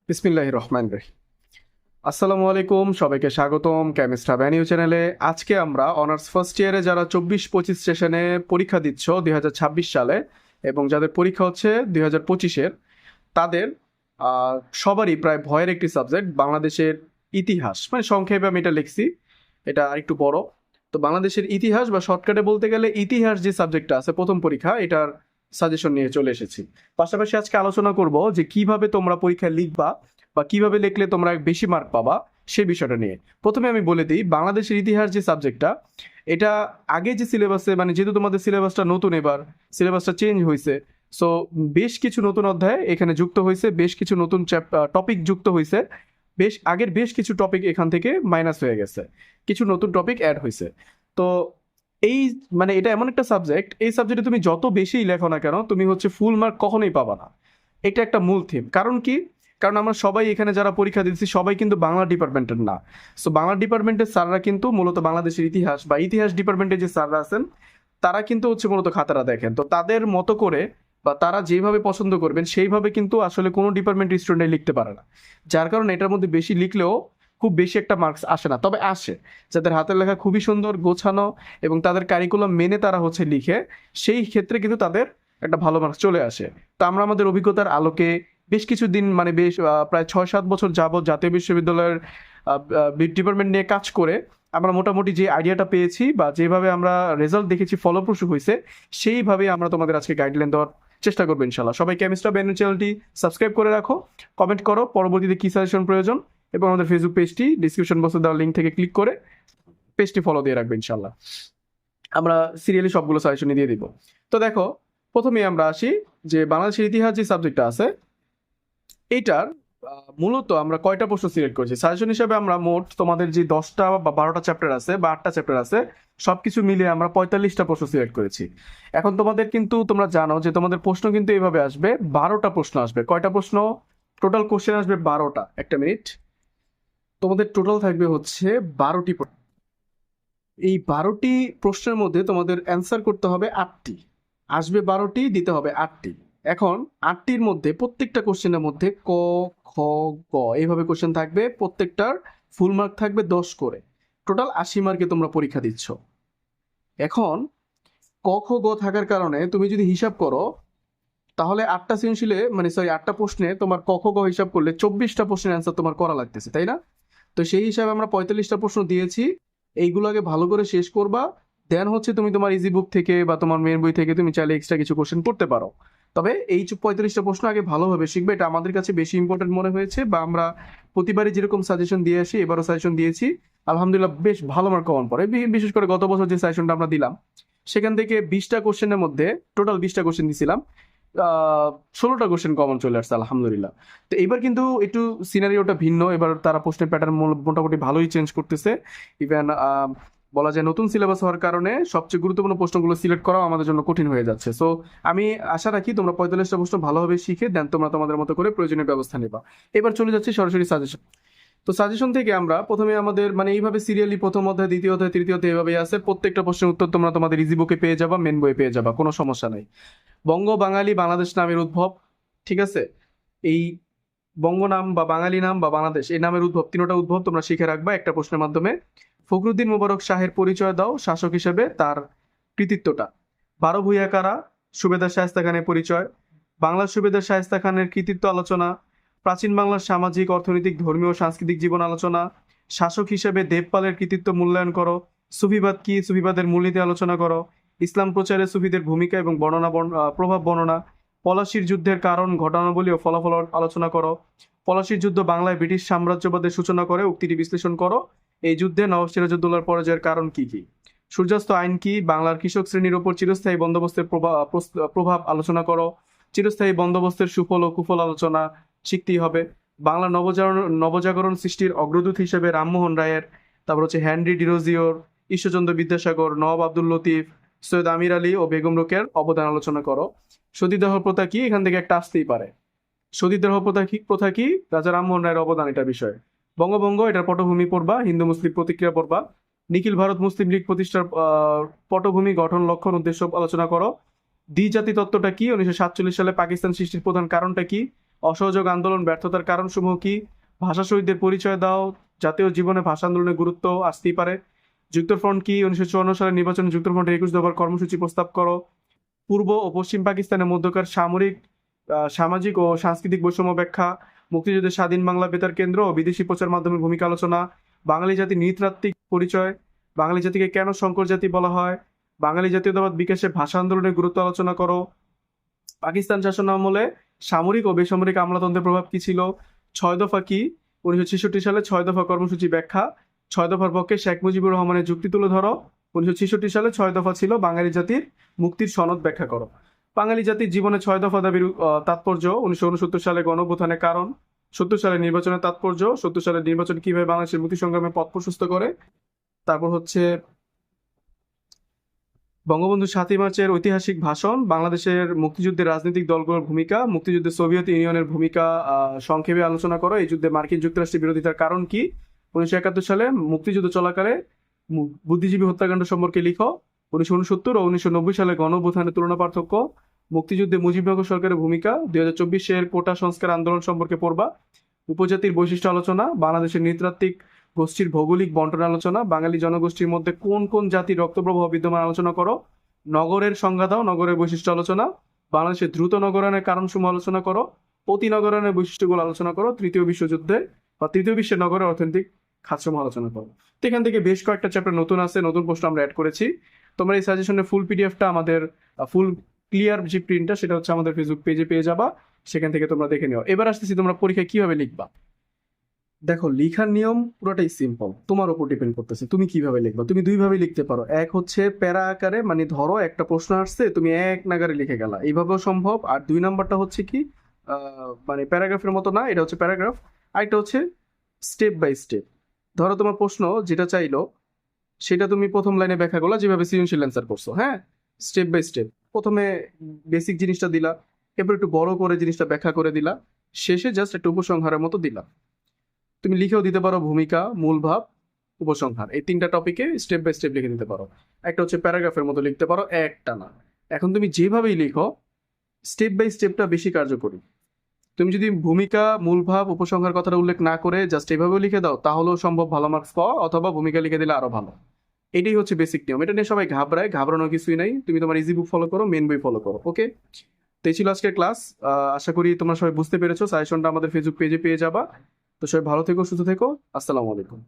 বিসমিল্লাহির রহমানির রহিম। আসসালামু আলাইকুম, সবাইকে স্বাগতম কেমিস্ট্রি ভ্যানিউ চ্যানেলে। আজকে আমরা অনার্স ফার্স্ট ইয়ারে যারা 24-25 সেশনে পরীক্ষা দিচ্ছ 2026 সালে এবং যাদের পরীক্ষা হচ্ছে 2025-এর, তাদের সবারই প্রায় ভয়ের একটি সাবজেক্ট বাংলাদেশের ইতিহাস। মানে সংক্ষেপে আমি এটা লিখছি, এটা আরেকটু বড়। তো বাংলাদেশের ইতিহাস বা শর্টকাটে বলতে গেলে ইতিহাস যে সাবজেক্টটা আছে প্রথম পরীক্ষা, এটার সাজেশন নিয়ে চলে এসেছি। পাশাপাশি আজকে আলোচনা করব যে কিভাবে তোমরা পরীক্ষায় লিখবা বা কিভাবে লিখলে তোমরা বেশি মার্ক পাবা সেই বিষয়টা নিয়ে। প্রথমে আমি বলে দিই, বাংলাদেশের ইতিহাস যে সাবজেক্টটা, এটা আগে যে সিলেবাসে, মানে যেহেতু তোমাদের সিলেবাসটা নতুন, এবার সিলেবাসটা চেঞ্জ হয়েছে, সো বেশ কিছু নতুন অধ্যায় এখানে যুক্ত হয়েছে, বেশ কিছু নতুন টপিক যুক্ত হয়েছে, বেশ কিছু টপিক এখান থেকে মাইনাস হয়ে গেছে, কিছু নতুন টপিক অ্যাড হয়েছে। তো এই মানে এটা এমন একটা সাবজেক্ট, এই সাবজেক্টে তুমি যত বেশি লেখো না কেন, তুমি হচ্ছে ফুল মার্ক কখনোই পাবা না। এটা একটা মূল থিম। কারণ কি? কারণ আমরা সবাই এখানে যারা পরীক্ষা দিচ্ছি সবাই কিন্তু বাংলা ডিপার্টমেন্টের না। সো বাংলা ডিপার্টমেন্টের স্যাররা কিন্তু মূলত বাংলাদেশের ইতিহাস বা ইতিহাস ডিপার্টমেন্টের যে স্যাররা আছেন, তারা কিন্তু হচ্ছে মূলত খাতাটা দেখেন। তো তাদের মতো করে বা তারা যেভাবে পছন্দ করবেন সেইভাবে কিন্তু আসলে কোনো ডিপার্টমেন্টের স্টুডেন্ট লিখতে পারে না। যার কারণে এটার মধ্যে বেশি লিখলেও খুব বেশি একটা মার্কস আসে না, তবে আসে যাদের হাতের লেখা খুবই সুন্দর গোছানো এবং তাদের কারিকুলাম মেনে তারা হচ্ছে লিখে, সেই ক্ষেত্রে কিন্তু তাদের একটা ভালো মার্কস চলে আসে। তো আমরা আমাদের অভিজ্ঞতার আলোকে বেশ কিছুদিন, মানে বেশ প্রায় 6-7 বছর যাবৎ জাতীয় বিশ্ববিদ্যালয়ের ডিপার্টমেন্ট নিয়ে কাজ করে আমরা মোটামুটি যে আইডিয়াটা পেয়েছি বা যেভাবে আমরা রেজাল্ট দেখেছি ফলপ্রসূ হয়েছে, সেইভাবেই আমরা তোমাদের আজকে গাইডলাইন দেওয়ার চেষ্টা করবো ইনশাল্লাহ। সবাই কেমিস্ট্রি ভ্যানিউ চ্যানেলটি সাবস্ক্রাইব করে রাখো, কমেন্ট করো পরবর্তীতে কী সাজেশন প্রয়োজন, এবং আমাদের ফেসবুক পেজটি ডিসক্রিপশন বক্সে দেওয়া লিঙ্ক থেকে ক্লিক করে পেজটি ফলো দিয়ে রাখবে ইনশাল্লাহ। আমরা সিরিয়ালি সবগুলো সাজেশনই দিয়ে দিব। তো দেখো, প্রথমেই আমরা আসি যে বাংলাদেশের ইতিহাস যে সাবজেক্টটা আছে, এইটার মূলত আমরা কয়টা প্রশ্ন সিলেক্ট করেছি সাজেশন হিসেবে। আমরা মোট তোমাদের যে 10টা বা 12টা চ্যাপ্টার আছে বা 8টা চ্যাপ্টার আছে, সবকিছু মিলিয়ে আমরা 45টা প্রশ্ন সিলেক্ট করেছি। এখন তোমাদের কিন্তু তোমরা জানো যে তোমাদের প্রশ্ন কিন্তু এইভাবে আসবে, 12টা প্রশ্ন আসবে। কয়টা প্রশ্ন? টোটাল কোশ্চেন আসবে 12টা। একটা মিনিট। তোমাদের টোটাল থাকবে হচ্ছে 12টি প্রশ্ন। এই 12টি প্রশ্নের মধ্যে তোমাদের অ্যান্সার করতে হবে 8টি। আসবে 12টি, দিতে হবে 8টি। এখন 8টির মধ্যে প্রত্যেকটা কোশ্চেনের মধ্যে ক, খ, গ এইভাবে কোশ্চেন থাকবে। প্রত্যেকটার ফুল মার্ক থাকবে 10 করে। টোটাল 80 মার্কে তোমরা পরীক্ষা দিচ্ছ। এখন ক, খ, গ থাকার কারণে তুমি যদি হিসাব করো, তাহলে 8টা সৃজনশীলে, মানে সরি 8টা প্রশ্নে তোমার ক, খ, গ হিসাব করলে 24টা প্রশ্নের অ্যান্সার তোমার করা লাগতেছে, তাই না? তো সেই হিসাবে আমরা 45টা প্রশ্ন দিয়েছি। এইগুলো আগে ভালো করে শেষ করবা, দেন হচ্ছে তুমি তোমার ইজি বুক থেকে বা তোমার মেন বই থেকে তুমি চাইলে এক্সট্রা কিছু কোশ্চেন করতে পারো। তবে এই 45টা প্রশ্ন আগে ভালোভাবে শিখবে, এটা আমাদের কাছে বেশি ইম্পর্টেন্ট মনে হয়েছে। বা আমরা প্রতিবারই যেরকম সাজেশন দিয়ে আসি, এবারও সাজেশন দিয়েছি, আলহামদুলিল্লাহ বেশ ভালো মার্ক কমন পড়ে। বিশেষ করে গত বছর যে সাজেশনটা আমরা দিলাম, সেখান থেকে 20টা কোশ্চেনের মধ্যে, টোটাল 20টা কোশ্চেন দিয়েছিলাম, 16টা কোশ্চেন কমন চলে আসছে আলহামদুলিল্লাহ। তো এবার কিন্তু একটু সিনারিওটা ভিন্ন, এবার তারা প্রশ্নের প্যাটার্ন মোটামুটি ভালোই চেঞ্জ করতেছে। ইভেন বলা যায় নতুন সিলেবাস হওয়ার কারণে সবচেয়ে গুরুত্বপূর্ণ প্রশ্নগুলো সিলেক্ট করাও আমাদের জন্য কঠিন হয়ে যাচ্ছে। সো আমি আশা রাখি তোমরা 45টা প্রশ্ন ভালোভাবে শিখে দেন তোমরা তোমাদের মতো করে প্রয়োজনীয় ব্যবস্থা নেবা। এবার চলে যাচ্ছি সরাসরি সাজেশন। তো সাজেশন থেকে আমরা প্রথমে আমাদের মানে এইভাবে সিরিয়ালি প্রথম অধ্যায়, দ্বিতীয় অধ্যায়, তৃতীয় অধ্যায় এভাবেই আছে। প্রত্যেকটা প্রশ্নের উত্তর তোমরা তোমাদের ইজি বুকে পেয়ে যাবা, মেন বইয়ে পেয়ে যাবা, কোনো সমস্যা নাই। বঙ্গ, বাঙালি, বাংলাদেশ নামের উদ্ভব, ঠিক আছে? এই বঙ্গ নাম বা বাঙালি নাম বা বাংলাদেশ এই নামের উদ্ভব, তিনটা উদ্ভব তোমরা শিখে রাখবা একটা প্রশ্নের মাধ্যমে। ফখরুদ্দিন মোবারক শাহের পরিচয় দাও শাসক হিসেবে, তার কৃতিত্বটা। 12 ভূঁইয়া কারা? সুবেদার শায়েস্তা খানের পরিচয়। বাংলার সুবেদার শায়েস্তা খানের কৃতিত্ব আলোচনা। প্রাচীন বাংলার সামাজিক, অর্থনৈতিক, ধর্মীয় ও সাংস্কৃতিক জীবন আলোচনা। শাসক হিসেবে দেবপালের কৃতিত্ব মূল্যায়ন করো। সুফিবাদ কি? সুফিবাদের মূলনীতি আলোচনা করো। ইসলাম প্রচারে সুফিদের ভূমিকা এবং প্রভাব বর্ণনা। পলাশির যুদ্ধের কারণ, ঘটনাবলী ও ফলাফল আলোচনা করো। পলাশির যুদ্ধ বাংলায় ব্রিটিশ সাম্রাজ্যবাদের সূচনা করে, উক্তিটি বিশ্লেষণ করো। এই যুদ্ধে নবাব সিরাজউদ্দৌলার পরাজয়ের কারণ কি কি? সূর্যাস্ত আইন কি? বাংলার কৃষক শ্রেণীর ওপর চিরস্থায়ী বন্দোবস্তের প্রভাব আলোচনা করো। চিরস্থায়ী বন্দোবস্তের সুফল ও কুফল আলোচনা শিখতেই হবে। বাংলা নবজাগরণ সৃষ্টির অগ্রদূত হিসেবে রামমোহন রায়ের, তারপর হচ্ছে হেনরি ডিরোজিওর, ঈশ্বরচন্দ্র বিদ্যাসাগর, নওয়াব আব্দুল লতিফ, সৈয়দ আমির আলী ও বেগম রোকেয়ার অবদান আলোচনা করো। সতীদাহ প্রথা কি? এখান থেকে একটা আসতেই পারে। সতীদাহ প্রথা কি? রাজা রামমোহন রায়ের অবদান এটা বিষয়ে। বঙ্গভঙ্গ, এটার পটভূমি পড়বা, হিন্দু মুসলিম প্রতিক্রিয়া পড়বা। নিখিল ভারত মুসলিম লীগ প্রতিষ্ঠার পটভূমি, গঠন, লক্ষণ, উদ্দেশ্য আলোচনা করো। দ্বিজাতি তত্ত্বটা কি? 1947 সালে পাকিস্তান সৃষ্টির প্রধান কারণটা কি? অসহযোগ আন্দোলন ব্যর্থতার কারণসমূহ কি? ভাষা শহীদদের পরিচয় দাও। জাতীয় জীবনে ভাষা আন্দোলনের গুরুত্ব আসতেই পারে। যুক্তফ্রন্ট কি? 1954 সালের নির্বাচনে যুক্তফ্রন্টের 21 দফার কর্মসূচি প্রস্তাব করো। পূর্ব ও পশ্চিম পাকিস্তানের মধ্যকার সামাজিক ও সাংস্কৃতিক বৈষম্য ব্যাখ্যা। মুক্তিযুদ্ধের স্বাধীন বাংলা বেতার কেন্দ্র ও বিদেশি প্রচার মাধ্যমের ভূমিকা আলোচনা। বাঙালি জাতির নৃতাত্ত্বিক পরিচয়। বাঙালি জাতিকে কেন সংকর জাতি বলা হয়? বাঙালি জাতীয়তাবাদ বিকাশে ভাষা আন্দোলনের গুরুত্ব আলোচনা করো। পাকিস্তান শাসন আমলে সামরিক ও বেসামরিক আমলাতন্ত্রের প্রভাব কি ছিল? 6 দফা কি? 1966 সালে 6 দফা কর্মসূচি ব্যাখ্যা। 6 দফার পক্ষে শেখ মুজিবুর রহমানের যুক্তি তুলে ধরো। 1966 সালে 6 দফা ছিল বাঙালি জাতির মুক্তির সনদ ব্যাখ্যা করো। বাঙালি জাতির জীবনে 6 দফা দাবির তাৎপর্য। 1969 সালে গণঅভ্যুত্থানের কারণ। 70 সালে নির্বাচনের তাৎপর্য। 70 সালের নির্বাচন কিভাবে বাংলাদেশের মুক্তি সংগ্রামে পথ প্রশস্ত করে। তারপর হচ্ছে বঙ্গবন্ধু 7ই মার্চের ঐতিহাসিক ভাষণ। বাংলাদেশের মুক্তিযুদ্ধের রাজনৈতিক দলগুলোর ভূমিকা। মুক্তিযুদ্ধে সোভিয়েত ইউনিয়নের ভূমিকা সংক্ষেপে আলোচনা করো। এই যুদ্ধে মার্কিন যুক্তরাষ্ট্রের বিরোধিতার কারণ কি? 1971 সালে মুক্তিযুদ্ধ চলাকালে বুদ্ধিজীবী হত্যাকাণ্ড সম্পর্কে লিখো। 1969 ও 1990 সালে গণঅভ্যুত্থানের তুলনা পার্থক্য। মুক্তিযুদ্ধে মুজিবনগর সরকারের ভূমিকা। 2024 কোটা সংস্কার আন্দোলন সম্পর্কে পড়বা। উপজাতির বৈশিষ্ট্য আলোচনা। বাংলাদেশের নৃতাত্ত্বিক গোষ্ঠীর ভৌগোলিক বন্টন আলোচনা। বাঙালি জনগোষ্ঠীর মধ্যে কোন কোন জাতির রক্তপ্রবাহ বিদ্যমান আলোচনা করো। নগরের সংজ্ঞা দাও। নগরের বৈশিষ্ট্য আলোচনা। বাংলাদেশের দ্রুত নগরায়নের কারণসমূহ আলোচনা করো। অতি নগরায়নের বৈশিষ্ট্যগুলো আলোচনা করো। তৃতীয় বিশ্বযুদ্ধে বা তৃতীয় বিশ্বের নগরের অর্থনৈতিক খাতসমূহ আলোচনা করো। তো এখান থেকে বেশ কয়েকটা চ্যাপ্টার নতুন আছে, নতুন প্রশ্ন আমরা অ্যাড করেছি। তোমরা এই সাজেশনের ফুল পিডিএফটা আমাদের ফুল ক্লিয়ার যে প্রিন্টটা সেটা হচ্ছে আমাদের ফেসবুক পেজে পেয়ে যাবা, সেখান থেকে তোমরা দেখে নিও। এবার আসতেছি তোমরা পরীক্ষায় কিভাবে লিখবা। দেখো, লিখার নিয়ম পুরোটাই সিম্পল, তোমার উপর ডিপেন্ড করতেছে তুমি কিভাবে লিখবা। তুমি দুইভাবে লিখতে পারো। এক হচ্ছে প্যারা আকারে, মানে ধরো একটা প্রশ্ন আসছে তুমি এক নাগারে লিখে গেলা, এইভাবেও সম্ভব। আর 2 নাম্বারটা হচ্ছে কি, মানে প্যারাগ্রাফের মতো না, এটা হচ্ছে প্যারাগ্রাফ। আরেকটা হচ্ছে স্টেপ বাই স্টেপ। ধরো তোমার প্রশ্ন যেটা চাইলো সেটা তুমি প্রথম লাইনে ব্যাখ্যা করলা, যেভাবে সৃজনশীল অ্যান্সার করছো, হ্যাঁ, স্টেপ বাই স্টেপ। প্রথমে বেসিক জিনিসটা দিলা, এরপর একটু বড় করে জিনিসটা ব্যাখ্যা করে দিলা, শেষে জাস্ট একটা উপসংহারের মতো দিলা। তুমি লিখেও দিতে পারো ভূমিকা, মূল ভাব, উপসংহার, এই 3টা টপিকে স্টেপ বাই স্টেপ লিখে দিতে পারো। একটা হচ্ছে প্যারাগ্রাফের মতো লিখতে পারো একটা না। এখন তুমি যেভাবেই লিখো স্টেপ বাই স্টেপটা বেশি কার্যকরী। তুমি যদি ভূমিকা, মূল ভাব, উপসংহার কথাটা উল্লেখ না করে জাস্ট এভাবেও লিখে দাও তাহলেও সম্ভব ভালো মার্কস পাওয়া, অথবা ভূমিকা লিখে দিলে আরো ভালো। এটাই হচ্ছে বেসিক নিয়ম। এটা নিয়ে সবাই ঘাবড়ায়, ঘাবড়ানোর কিছুই নাই। তুমি তোমার ইজি বুক ফলো করো, মেন বই ফলো করো। ওকে, তো এই ছিল আজকের ক্লাস। আশা করি তোমরা সবাই বুঝতে পেরেছো। সাজেশনটা আমাদের ফেসবুক পেজে পেয়ে যাবা। তো সবাই ভালো থেকো, সুস্থ থেকো। আসসালামু আলাইকুম।